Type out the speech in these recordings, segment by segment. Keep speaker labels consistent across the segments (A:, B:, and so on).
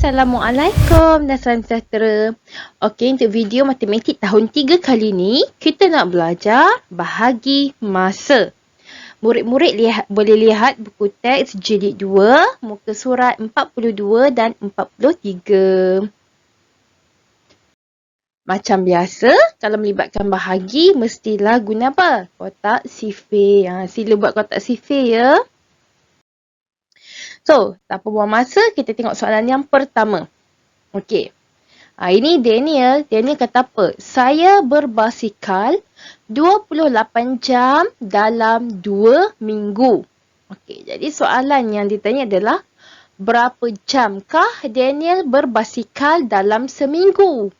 A: Assalamualaikum dan salam sejahtera. Okey, untuk video matematik tahun 3 kali ni, kita nak belajar bahagi masa. Murid-murid boleh lihat buku teks jilid 2, muka surat 42 dan 43. Macam biasa, kalau melibatkan bahagi, mestilah guna apa? Kotak sifir. Sila buat kotak sifir ya. So, tanpa buang masa, kita tengok soalan yang pertama. Okey. Ini Daniel. Daniel kata apa? Saya berbasikal 28 jam dalam 2 minggu. Okey, jadi soalan yang ditanya adalah berapa jamkah Daniel berbasikal dalam seminggu?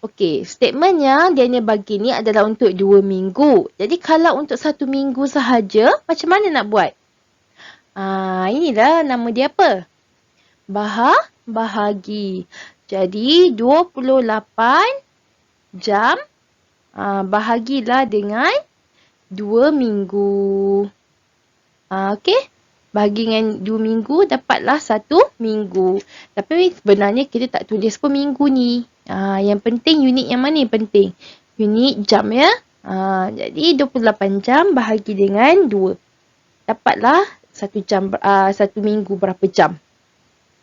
A: Okey, statementnya Daniel bagi ni adalah untuk 2 minggu. Jadi kalau untuk 1 minggu sahaja, macam mana nak buat? Inilah nama dia apa? Bahagi. Jadi 28 jam bahagilah dengan 2 minggu. Okey. Bahagi dengan 2 minggu dapatlah 1 minggu. Tapi sebenarnya kita tak tulis pun minggu ni. Yang penting unit yang mana yang penting? Unit jam ya. Jadi 28 jam bahagi dengan 2. Dapatlah 1 minggu berapa jam.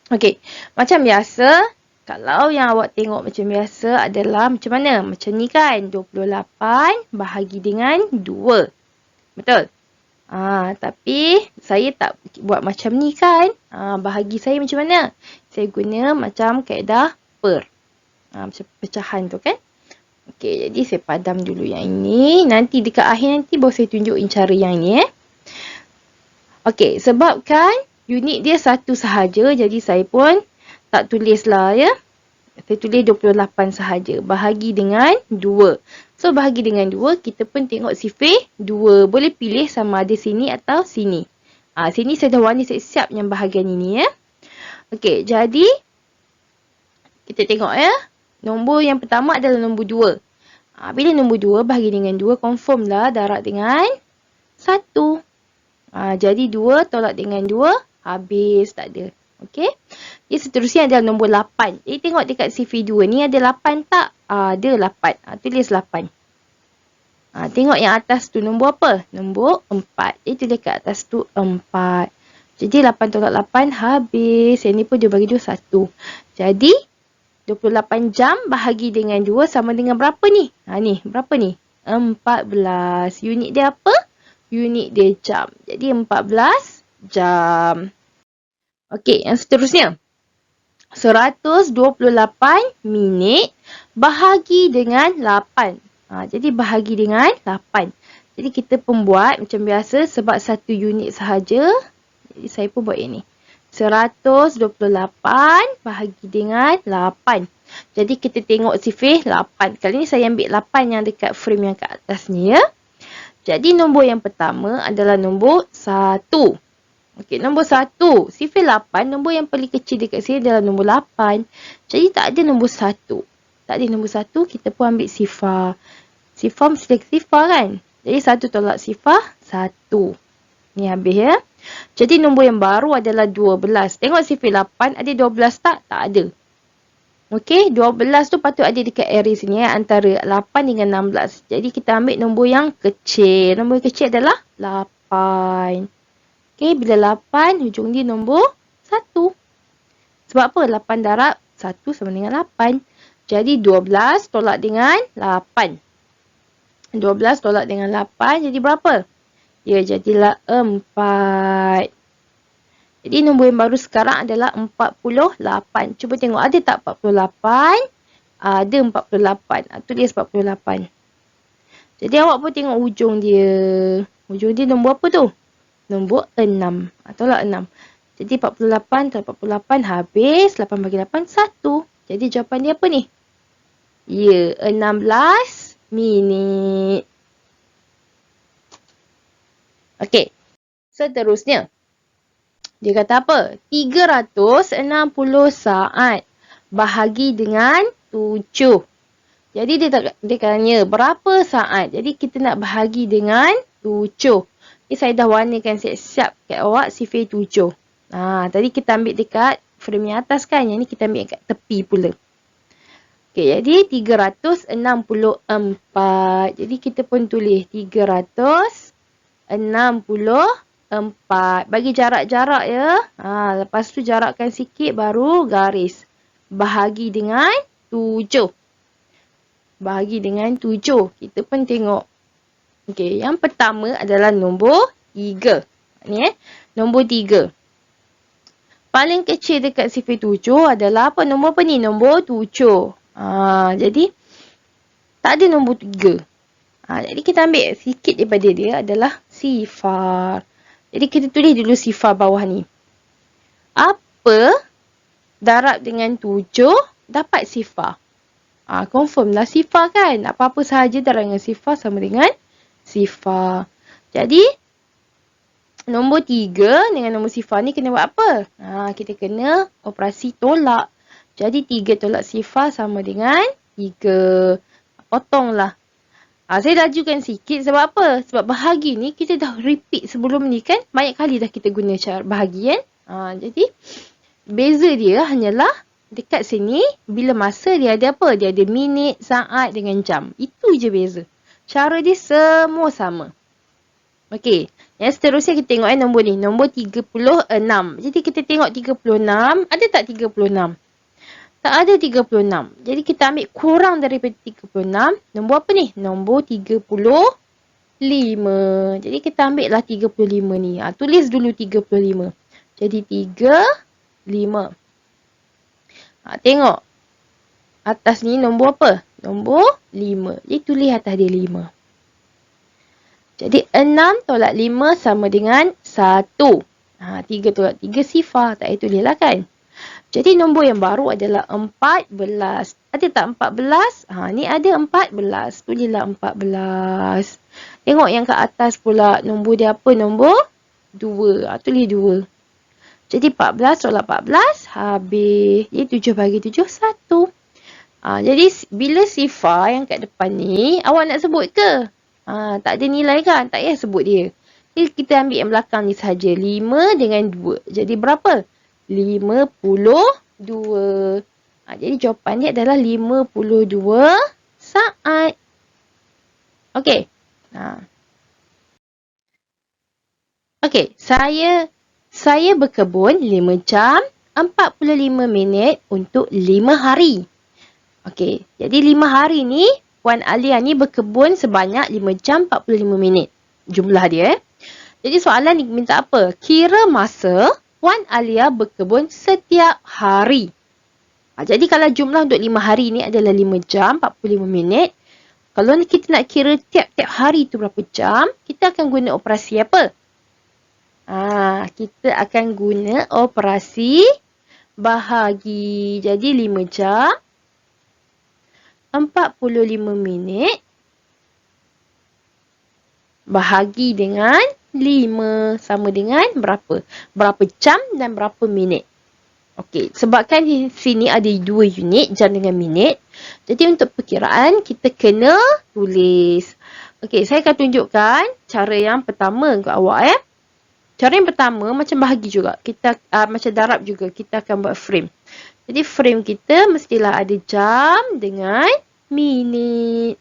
A: Okey, macam biasa, kalau yang awak tengok macam biasa adalah macam mana? Macam ni kan, 28 bahagi dengan 2. Betul? Tapi saya tak buat macam ni kan. Bahagi saya macam mana? Saya guna macam kaedah per. Macam pecahan tu kan. Okey, jadi saya padam dulu yang ini. Nanti dekat akhir nanti baru saya tunjukin cara yang ni Okey, sebabkan unit dia satu sahaja, jadi saya pun tak tulislah ya. Saya tulis 28 sahaja. Bahagi dengan 2. So, bahagi dengan 2, kita pun tengok sifir 2. Boleh pilih sama ada sini atau sini. Sini saya dah warna siap-siap yang bahagian ini ya. Okey, jadi kita tengok ya. Nombor yang pertama adalah nombor 2. Bila nombor 2 bahagi dengan 2, confirm lah darab dengan 1. Jadi 2 tolak dengan 2, habis, tak ada. Okey. Jadi seterusnya adalah nombor 8. Jadi tengok dekat sifir 2 ni ada 8 tak? Ada 8. Tulis 8. Tengok yang atas tu nombor apa? Nombor 4. Jadi tulis kat atas tu 4. Jadi 8 tolak 8, habis. Yang ni pun dia bagi 2, 1. Jadi 28 jam bahagi dengan 2 sama dengan berapa ni? Ni, berapa ni? 14. Unit dia apa? Unit dia jam. Jadi 14 jam. Okey, yang seterusnya. 128 minit bahagi dengan 8. Jadi bahagi dengan 8. Jadi kita pun buat macam biasa sebab satu unit sahaja. Jadi saya pun buat ini. 128 bahagi dengan 8. Jadi kita tengok sifir 8. Kali ni saya ambil 8 yang dekat frame yang kat atas ni ya. Jadi nombor yang pertama adalah nombor 1. Okey, nombor 1. Sifir 8, nombor yang paling kecil dekat sini adalah nombor 8. Jadi tak ada nombor 1. Tak ada nombor 1, kita pun ambil sifar. Sifar mesti sifar kan? Jadi 1 tolak sifar, 1. Ni habis ya. Jadi nombor yang baru adalah 12. Tengok sifir 8, ada 12 tak? Tak ada. Okey, 12 tu patut ada dekat area sini ya, antara 8 dengan 16. Jadi kita ambil nombor yang kecil. Nombor yang kecil adalah 8. Okey, bila 8, hujung dia nombor 1. Sebab apa? 8 darab 1 sama dengan 8. Jadi 12 tolak dengan 8. 12 tolak dengan 8, jadi berapa? Ya, jadilah 4. Jadi nombor yang baru sekarang adalah 48. Cuba tengok ada tak 48? Ada 48. Tulis 48. Jadi awak pun tengok hujung dia. Hujung dia nombor apa tu? Nombor 6. Tolak 6. Jadi 48 tolak 48 habis. 8 bagi 8, 1. Jadi jawapan dia apa ni? Ya, 16 minit. Okey. Seterusnya. Dia kata apa? 360 saat bahagi dengan 7. Jadi dia tanya berapa saat? Jadi kita nak bahagi dengan 7. Jadi saya dah warnakan siap-siap kat awak sifir 7. Tadi kita ambil dekat frame yang atas kan. Yang ni kita ambil kat tepi pula. Okey, jadi 364. Jadi kita pun tulis 364. Bagi jarak-jarak ya. Lepas tu jarakkan sikit baru garis. Bahagi dengan 7. Bahagi dengan 7. Kita pun tengok. Okey, yang pertama adalah nombor 3. Ni nombor 3. Paling kecil dekat sifar 7 adalah apa? Nombor apa ni? Nombor 7. Jadi, tak ada nombor 3. Jadi, kita ambil sikit daripada dia adalah sifar. Jadi, kita tulis dulu sifar bawah ni. Apa darab dengan 7 dapat sifar? Confirm lah sifar kan? Apa-apa sahaja darab dengan sifar sama dengan sifar. Jadi, nombor 3 dengan nombor sifar ni kena buat apa? Kita kena operasi tolak. Jadi 3 tolak sifar sama dengan 3. Potonglah. Saya lajukan sikit sebab apa? Sebab bahagi ni kita dah repeat sebelum ni kan. Banyak kali dah kita guna cara bahagi kan. Jadi beza dia hanyalah dekat sini bila masa dia ada apa? Dia ada minit, saat dengan jam. Itu je beza. Cara dia semua sama. Okey. Yang seterusnya kita tengok nombor ni. Nombor 36. Jadi kita tengok 36. Ada tak 36? Tak ada 36. Jadi kita ambil kurang daripada 36. Nombor apa ni? Nombor 35. Jadi kita ambil lah 35 ni. Tulis dulu 35. Jadi 35. Tengok. Atas ni nombor apa? Nombor 5. Jadi tulis atas dia 5. Jadi 6 tolak 5 sama dengan 1. 3 tolak 3 sifar. Tak payah tulis lah kan. Jadi nombor yang baru adalah 14. Ada tak 14? Ni ada 14. Tulislah 14. Tengok yang kat atas pula. Nombor dia apa? Nombor 2. Tulis 2. Jadi 14 tolak 14. Habis. Jadi 7 bagi 7, 1. Jadi bila sifar yang kat depan ni, awak nak sebut ke? Tak ada nilai kan? Tak payah sebut dia. Jadi kita ambil yang belakang ni saja. 5 dengan 2. Jadi berapa? 52. Jadi jawapan dia adalah 52 saat. Okey. Okey. Saya berkebun 5 jam 45 minit untuk 5 hari. Okey. Jadi 5 hari ni Puan Alia ni berkebun sebanyak 5 jam 45 minit. Jumlah dia. Jadi soalan ni minta apa? Kira masa Puan Alia berkebun setiap hari. Jadi kalau jumlah untuk 5 hari ni adalah 5 jam 45 minit. Kalau kita nak kira tiap-tiap hari tu berapa jam, kita akan guna operasi apa? Kita akan guna operasi bahagi. Jadi 5 jam 45 minit bahagi dengan 5 sama dengan berapa? Berapa jam dan berapa minit? Okey, sebabkan di sini ada 2 unit, jam dengan minit. Jadi untuk perkiraan kita kena tulis. Okey, saya akan tunjukkan cara yang pertama untuk awak Cara yang pertama macam bahagi juga. Kita macam darab juga, kita akan buat frame. Jadi frame kita mestilah ada jam dengan minit.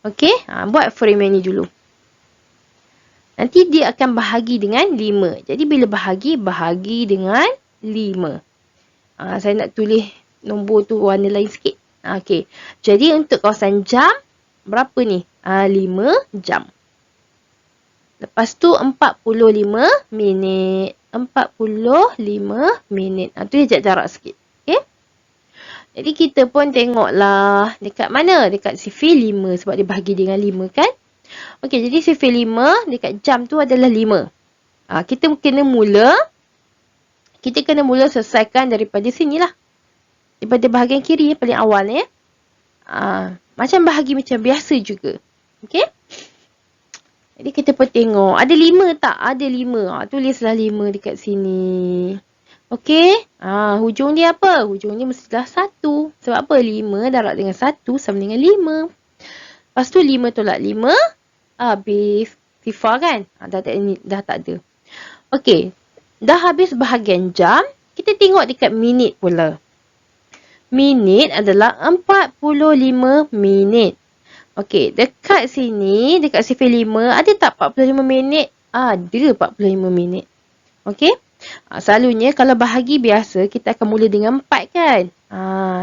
A: Okey, buat frame yang ni dulu. Nanti dia akan bahagi dengan 5. Jadi bila bahagi dengan 5. Saya nak tulis nombor tu warna lain sikit. Okey. Jadi untuk kawasan jam, berapa ni? 5 jam. Lepas tu 45 minit. 45 minit. Tu dia jarak sikit. Okey. Jadi kita pun tengoklah dekat mana? Dekat sifar 5 sebab dia bahagi dengan 5 kan? Okey, jadi sifar 5 dekat jam tu adalah 5. Kita kena mula selesaikan daripada sinilah. Daripada bahagian kiri paling awal ni. Macam bahagi macam biasa juga. Okey. Jadi kita pun tengok. Ada 5 tak? Ada 5. Tulislah 5 dekat sini. Okey. Hujung dia apa? Hujung dia mestilah 1. Sebab apa? 5 darab dengan 1 sama dengan 5. Lepas tu 5 tolak 5. Habis. Sifar kan? Dah tak ada. Okey. Dah habis bahagian jam. kita tengok dekat minit pula. Minit adalah 45 minit. Okey, dekat sini, dekat sifar 5, ada tak 45 minit? Ada 45 minit. Okey? Selalunya kalau bahagi biasa, kita akan mula dengan 4 kan?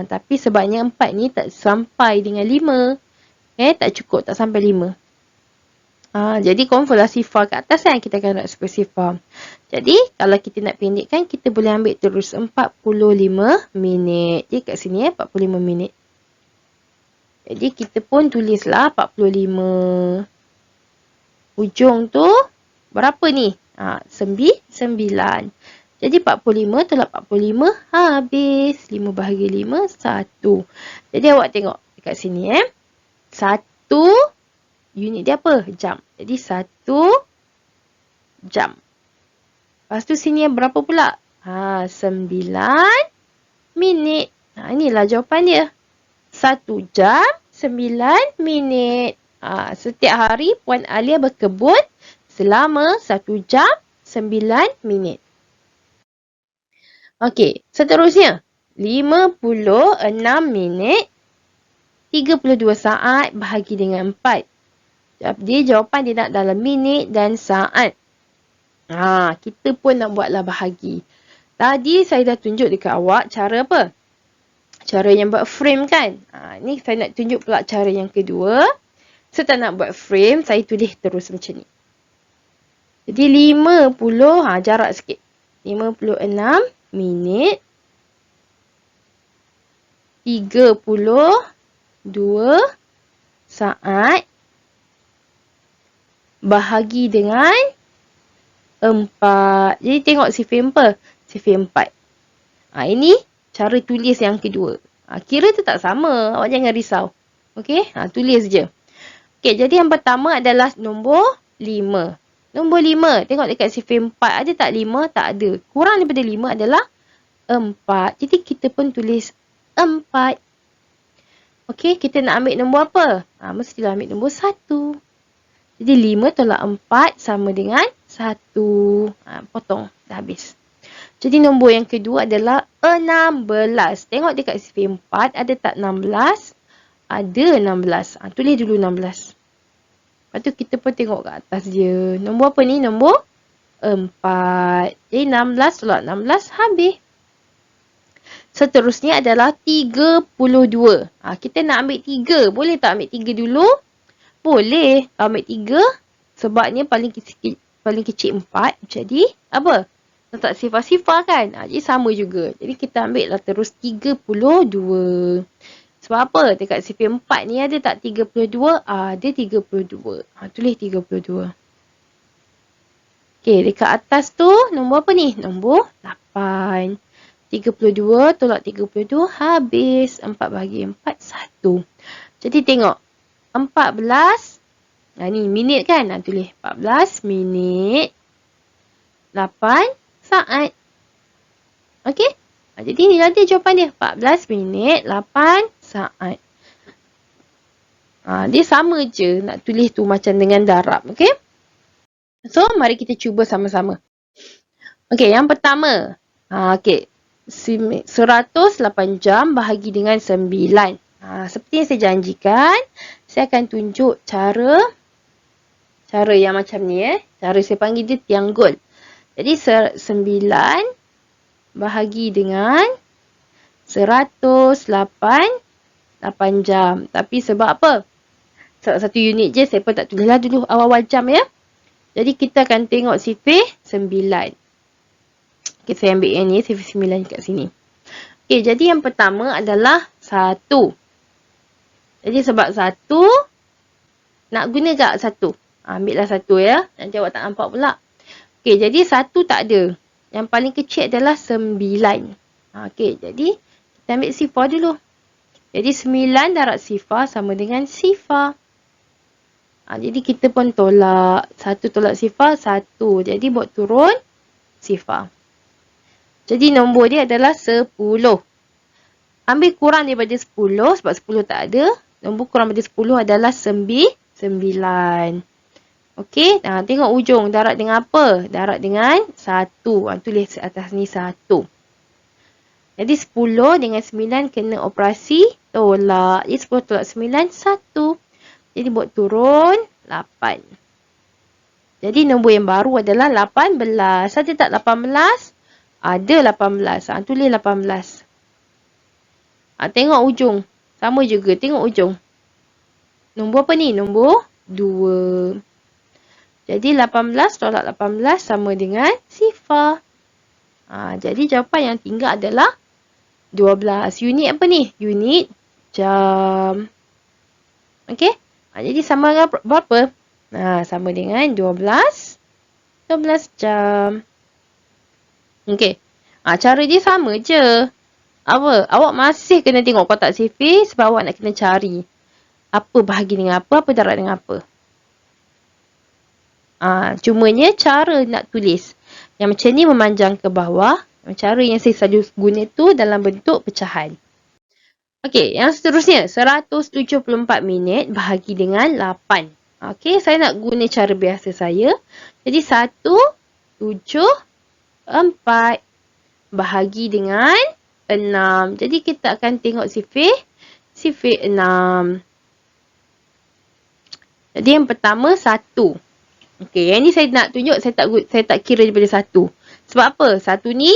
A: Tapi sebabnya 4 ni tak sampai dengan 5. Tak cukup, tak sampai 5. Jadi confirm lah sifar kat atas kan, kita akan nak sifar. Jadi kalau kita nak pendekkan, kita boleh ambil terus 45 minit. Jadi kat sini 45 minit. Jadi kita pun tulislah 45. Ujung tu berapa ni? 9. Jadi 45 tolak 45 habis. 5 bahagi 5, 1. Jadi awak tengok dekat sini 1 unit dia apa? Jam. Jadi 1 jam. Lepas tu sini berapa pula? 9 minit. Inilah jawapan dia. 1 jam 9 minit. Setiap hari Puan Alia berkebun selama 1 jam 9 minit. Okey, seterusnya. 56 minit 32 saat bahagi dengan 4. Jadi jawapan dia nak dalam minit dan saat. Kita pun nak buatlah bahagi. Tadi saya dah tunjuk dekat awak cara apa? Cara yang buat frame kan? Ni saya nak tunjuk pula cara yang kedua. Saya tak nak buat frame, saya tulis terus macam ni. Jadi 50, jarak sikit. 56 minit 32 saat bahagi dengan 4. Jadi tengok sifar apa? Sifar 4. Ini cara tulis yang kedua. Kira tu tak sama. Awak jangan risau. Okey? Tulis je. Okey, jadi yang pertama adalah nombor 5. Nombor 5. Tengok dekat sifar 4. Ada tak 5? Tak ada. Kurang daripada 5 adalah 4. Jadi kita pun tulis 4. Okey, kita nak ambil nombor apa? Mestilah ambil nombor 1. Jadi 5 tolak 4 sama dengan 1. Potong. Dah habis. Jadi nombor yang kedua adalah 16. Tengok dekat sifar 4. Ada tak 16? Ada 16. Tulis dulu 16. Lepas tu kita pun tengok kat atas dia. Nombor apa ni? Nombor 4. Jadi 16 tolak 16 habis. Seterusnya adalah 32. Kita nak ambil 3. Boleh tak ambil 3 dulu? Boleh. Ambil 3. Sebabnya paling kecil 4. Jadi apa? Letak sifar-sifar kan? Jadi sama juga. Jadi kita ambil lah terus 32. Sebab apa? Dekat sifar 4 ni ada tak 32? Ada 32. Tulis 32. Okey, dekat atas tu nombor apa ni? Nombor 8. 32 tolak 32 habis. 4 bahagi 4, 1. Jadi tengok. 14. Ni minit kan? Tulis 14 minit 8 saat. Okey? Jadi inilah dia jawapan dia. 14 minit 8 saat. Dia sama je nak tulis tu macam dengan darab. Okey? So, mari kita cuba sama-sama. Okey, yang pertama. Okey. 108 jam bahagi dengan 9. Seperti yang saya janjikan, saya akan tunjuk cara yang macam ni. Cara saya panggil dia tiang gol. Jadi 9 bahagi dengan 108 jam. Tapi sebab apa? Satu unit je, saya pun tak tulislah dulu awal-awal jam ya. Jadi kita akan tengok sifar 9. Okay, saya ambil yang ni, sifar 9 kat sini. Okay, jadi yang pertama adalah 1. Jadi sebab 1, nak guna tak 1? Ambillah 1 ya. Nanti awak tak nampak pula. Okay, jadi 1 tak ada. Yang paling kecil adalah 9. Okay, jadi kita ambil sifar dulu. Jadi 9 darab sifar sama dengan sifar. Jadi kita pun tolak. 1 tolak sifar, 1. Jadi buat turun sifar. Jadi nombor dia adalah 10. Ambil kurang daripada 10 sebab 10 tak ada. Nombor kurang daripada 10 adalah 9. Okey, tengok ujung. Darab dengan apa? Darab dengan 1. Tulis atas ni 1. Jadi 10 dengan 9 kena operasi tolak. Jadi 10 tolak 9, 1. Jadi buat turun 8. Jadi nombor yang baru adalah 18. Ada tak 18? Ada 18. Tulis 18. Tengok ujung. Sama juga. Tengok ujung. Nombor apa ni? Nombor 2. Jadi 18 tolak 18 sama dengan 0. Jadi jawapan yang tinggal adalah 12. Unit apa ni? Unit jam. Okey? Jadi sama dengan berapa? Sama dengan 12 jam. Okey. Cara dia sama je. Apa? Awak masih kena tengok kotak sifir sebab awak nak kena cari. Apa bahagi dengan apa darab dengan apa. Cumanya cara nak tulis. Yang macam ni memanjang ke bawah. Cara yang saya selalu guna tu dalam bentuk pecahan. Okey, yang seterusnya. 174 minit bahagi dengan 8. Okey, saya nak guna cara biasa saya. Jadi 174 bahagi dengan 6. Jadi kita akan tengok sifir 6. Jadi yang pertama 1. Okey, yang ni saya nak tunjuk saya tak kira daripada 1. Sebab apa? 1 ni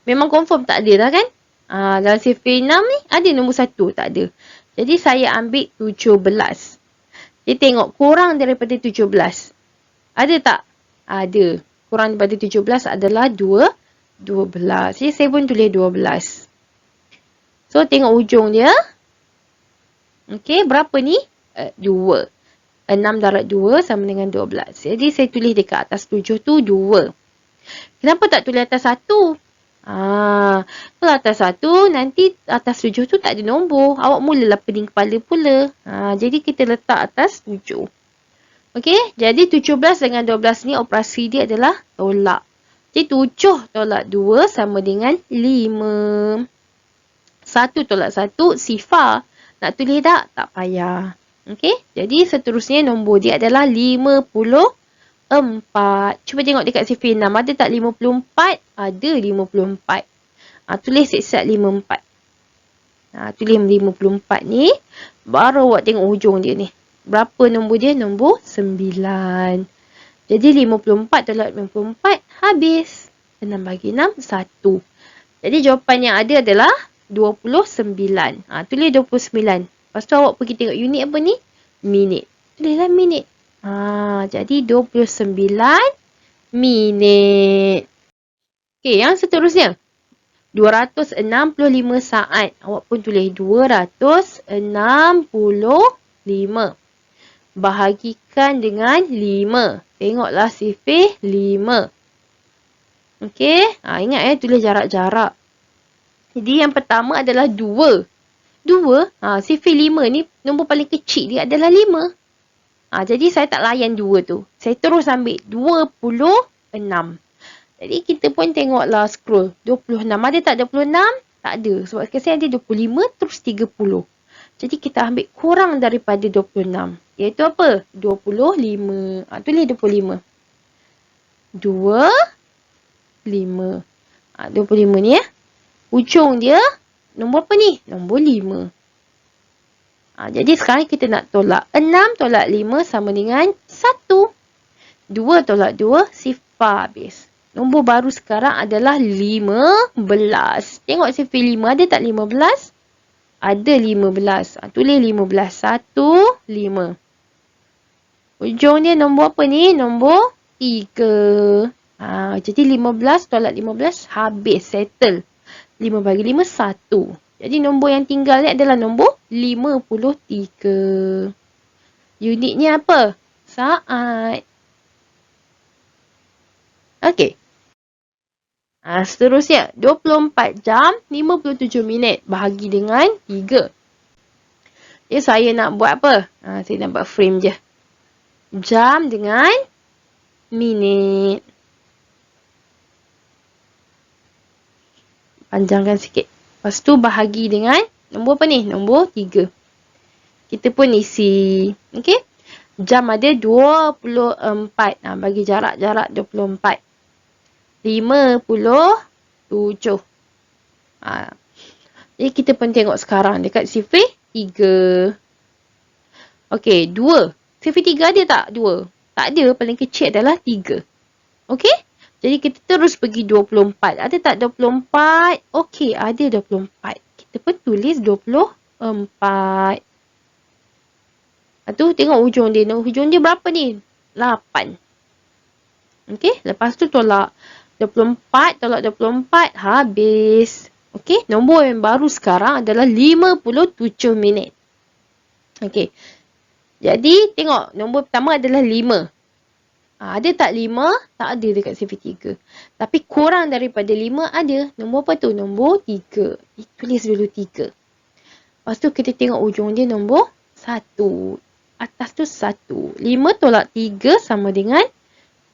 A: memang confirm tak ada dah kan? Dalam sifir 6 ni ada nombor 1, tak ada. Jadi saya ambil 17. Jadi tengok kurang daripada 17. Ada tak? Ada. Kurang daripada 17 adalah 12. Jadi saya pun tulis 12. So tengok ujung dia. Okey, berapa ni? 2. 6 darab 2 sama dengan 12. Jadi saya tulis dekat atas 7 tu 2. Kenapa tak tulis atas 1? Kalau atas 1, nanti atas 7 tu tak ada nombor. Awak mulalah pening kepala pula. Jadi kita letak atas 7. Okey, jadi 17 dengan 12 ni operasi dia adalah tolak. Jadi 7 tolak 2 sama dengan 5. 1 tolak 1, 0. Nak tulis tak? Tak payah. Okey, jadi seterusnya nombor dia adalah 54. Cuba tengok dekat sifir 6. Ada tak 54? Ada 54. Tulis siap-siap 54. Tulis 54 ni. Baru awak tengok ujung dia ni. Berapa nombor dia? Nombor 9. Jadi 54 tolak 54 habis. 6 bagi 6, 1. Jadi jawapan yang ada adalah 29. Tulis 29. Lepas tu awak pergi tengok unit apa ni? Minit. Tulislah minit. Jadi 29 minit. Okey, yang seterusnya. 265 saat. Awak pun tulis 265. Bahagikan dengan 5. Tengoklah sifir 5. Okey, ingat tulis jarak-jarak. Jadi yang pertama adalah 2. 2, sifir 5 ni nombor paling kecil dia adalah 5. Jadi saya tak layan 2 tu. Saya terus ambil 26. Jadi kita pun tengoklah scroll. 26. Ada tak 26? Tak ada. Sebab sekarang ada 25 terus 30. Jadi kita ambil kurang daripada 26. Iaitu apa? 25. Tulis 25. 25 ni ya. Ujung dia nombor apa ni? Nombor 5. Jadi sekarang kita nak tolak. 6 tolak 5 sama dengan 1. 2 tolak 2, 0 habis. Nombor baru sekarang adalah 15. Tengok sifir 5. Ada tak 15? Ada 15. Tulis 15. 1, 5. Ujung dia nombor apa ni? Nombor 3. Jadi 15 tolak 15 habis. Settle. 5 bagi 5, 1. Jadi nombor yang tinggal ni adalah nombor 53. Unitnya apa? Saat. Okey. Seterusnya. 24 jam 57 minit bahagi dengan 3. Jadi saya nak buat apa? Saya nak buat frame je. Jam dengan minit. Panjangkan sikit. Lepas tu bahagi dengan nombor apa ni? Nombor 3. Kita pun isi. Okey. Jam ada 24. Bagi jarak 24. 57. Jadi kita pun tengok sekarang dekat sifir 3. Okey, 2. Sifir 3 ada tak 2? Tak ada, paling kecil adalah 3. Okey? Jadi kita terus pergi 24. Ada tak 24? Okey, ada 24. Kita pun tulis 24. Lepas tu tengok hujung dia. Hujung dia berapa ni? 8. Okey, lepas tu tolak 24, tolak 24, habis. Okey, nombor yang baru sekarang adalah 57 minit. Okey, jadi tengok nombor pertama adalah 5. Ada tak 5? Tak ada dekat sifir 3. Tapi kurang daripada 5 ada. Nombor apa tu? Nombor 3. Tulis dulu 3. Lepas tu kita tengok ujung dia nombor 1. Atas tu 1. 5 tolak 3 sama dengan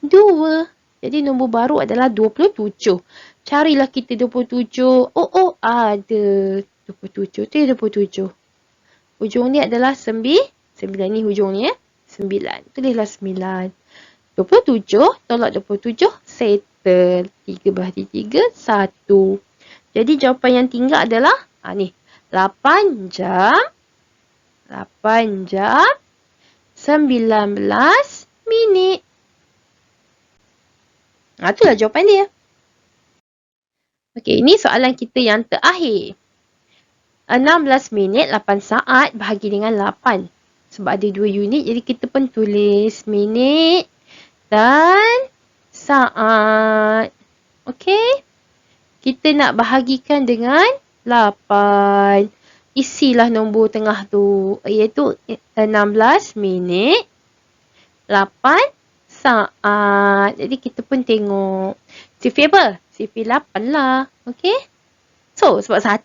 A: 2. Jadi nombor baru adalah 27. Carilah kita 27. Oh, ada 27. Tu 27. Hujung ni adalah 9. 9 ni hujung ni 9. Tulislah 9. 27 tolak 27 settle. 3 bahagi 3 1. Jadi jawapan yang tinggal adalah ni 8 jam 19 minit. Itulah jawapan dia. Okey, ini soalan kita yang terakhir. 16 minit 8 saat bahagi dengan 8. Sebab ada 2 unit, jadi kita pun tulis minit dan saat. Okey. Kita nak bahagikan dengan 8. Isilah nombor tengah tu, iaitu 16 minit 8 saat. Jadi kita pun tengok sifir apa? Sifir 8 lah. Okey. So, sebab 1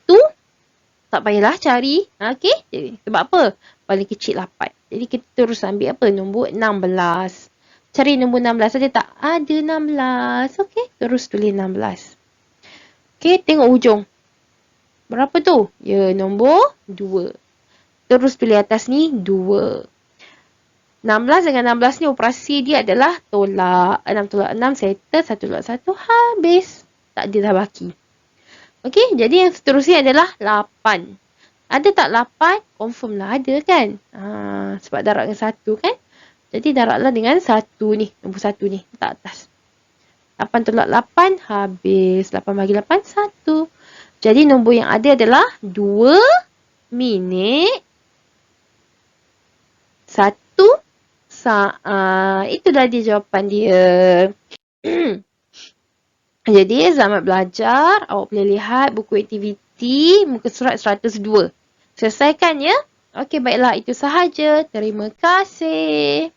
A: tak payahlah cari. Okey. Jadi, sebab apa? Paling kecil 8. Jadi kita terus ambil apa? Nombor 16. Cari nombor 16 ada tak? Ada 16. Okey, terus tulis 16. Okey, tengok hujung. Berapa tu? Ya, nombor 2. Terus tulis atas ni 2. 16 dengan 16 ni operasi dia adalah tolak. 6 tolak 6 settle, 1 tolak 1 habis. Tak ada dah baki. Okey, jadi yang seterusnya adalah 8. Ada tak 8? Confirm lah ada kan? Sebab darab dengan 1 kan? Jadi darablah dengan 1 ni. Nombor 1 ni. Letak atas. 8 tolak 8. Habis. 8 bagi 8. 1. Jadi nombor yang ada adalah 2 minit 1 saat. Itulah dia jawapan dia. Jadi selamat belajar. Awak boleh lihat buku aktiviti muka surat 102. Selesaikan ya? Okey, baiklah. Itu sahaja. Terima kasih.